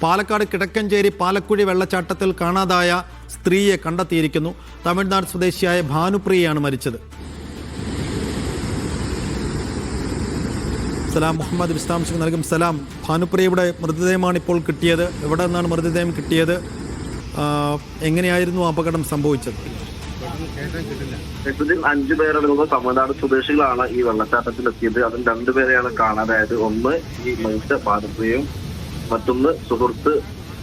പാലക്കാട് കിഴക്കഞ്ചേരി പാലക്കുഴി വെള്ളച്ചാട്ടത്തിൽ കാണാതായ സ്ത്രീയെ കണ്ടെത്തിയിരിക്കുന്നു. തമിഴ്നാട് സ്വദേശിയായ ഭാനുപ്രിയയാണ് മരിച്ചത്. സലാം മുഹമ്മദ് വിശദാംശങ്ങൾ നൽകും. സലാം, ഭാനുപ്രിയയുടെ മൃതദേഹമാണ് ഇപ്പോൾ കിട്ടിയത്. എവിടെ നിന്നാണ് മൃതദേഹം കിട്ടിയത്? എങ്ങനെയായിരുന്നു അപകടം സംഭവിച്ചത്? 5 പേരടങ്ങുന്ന തമിഴ്നാട് സ്വദേശികളാണ് ഈ വെള്ളച്ചാട്ടത്തിലെത്തിയത്. അതിൽ 2 പേരെയാണ് കാണാതായത്. ഒന്ന് ഈ മനുഷ്യ ഭാനുപ്രിയയും മറ്റൊന്ന് സുഹൃത്ത്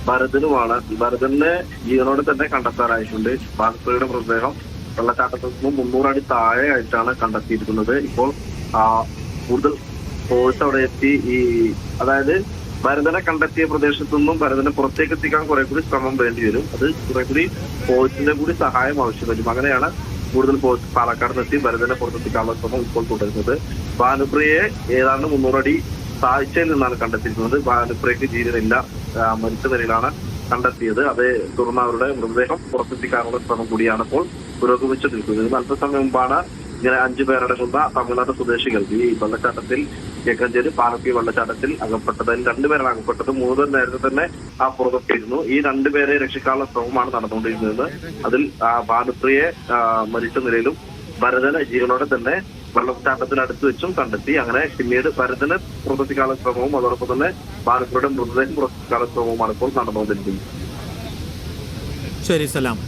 ഭരതനുമാണ്. ഭരതനെ ജീവനോടെ തന്നെ കണ്ടെത്താനായിട്ടുണ്ട്. ഭാനുപ്രിയയുടെ മൃതദേഹം വെള്ളച്ചാട്ടത്തിൽ നിന്നും 300 അടി താഴെയായിട്ടാണ് കണ്ടെത്തിയിരിക്കുന്നത്. ഇപ്പോൾ കൂടുതൽ ഫോഴ്സ് അവിടെ എത്തി അതായത് ഭരതനെ കണ്ടെത്തിയ പ്രദേശത്തു നിന്നും ഭരതനെ പുറത്തേക്ക് എത്തിക്കാൻ കുറെ കൂടി ശ്രമം വേണ്ടി വരും. അത് കുറെ കൂടി ഫോഴ്സിന്റെ കൂടി സഹായം ആവശ്യം വരും. അങ്ങനെയാണ് കൂടുതൽ ഫോഴ്സ് പാലക്കാട് നിർത്തി ഭരതനെ പുറത്തെത്തിക്കാനുള്ള ശ്രമം ഇപ്പോൾ തുടരുന്നത്. ഭാനുപ്രിയയെ ഏതാണ്ട് 300 അടി താഴ്ചയിൽ നിന്നാണ് കണ്ടെത്തിയിരിക്കുന്നത്. ഭാനുപ്രിയക്ക് ജീവനില്ല, മരിച്ച നിലയിലാണ് കണ്ടെത്തിയത്. അതേ തുടർന്ന് അവരുടെ മൃതദേഹം പുറത്തെത്തിക്കാനുള്ള ശ്രമം കൂടിയാണ് ഇപ്പോൾ പുരോഗമിച്ചു നിൽക്കുന്നത്. അല്പസമയം മുമ്പാണ് ഇങ്ങനെ 5 പേരടങ്ങുന്ന തമിഴ്നാട് സ്വദേശികൾ ഈ വെള്ളച്ചാട്ടത്തിൽ കിഴക്കഞ്ചേരി പാലക്കുഴി വെള്ളച്ചാട്ടത്തിൽ അകപ്പെട്ടതിൽ 2 പേരാണ് അകപ്പെട്ടത്. 3 പേർ നേരത്തെ തന്നെ പുറത്തെത്തിയിരുന്നു. ഈ 2 പേരെ രക്ഷിക്കാനുള്ള ശ്രമമാണ് നടന്നുകൊണ്ടിരുന്നത്. അതിൽ ഭാനുപ്രിയയെ മരിച്ച നിലയിലും ഭരതനെ ജീവനോടെ തന്നെ വെള്ളച്ചാട്ടത്തിനടുത്ത് വെച്ചും കണ്ടെത്തി. അങ്ങനെ പിന്നീട് ഭരതനെ പുറത്തെത്തിക്കാനുള്ള ശ്രമവും അതോടൊപ്പം തന്നെ ഭാനുപ്രിയയുടെ മൃതദേഹം പുറത്തെത്തിക്കാനുള്ള ശ്രമവുമാണ് ഇപ്പോൾ നടന്നുകൊണ്ടിരിക്കുന്നത്. ശരി, സലാം.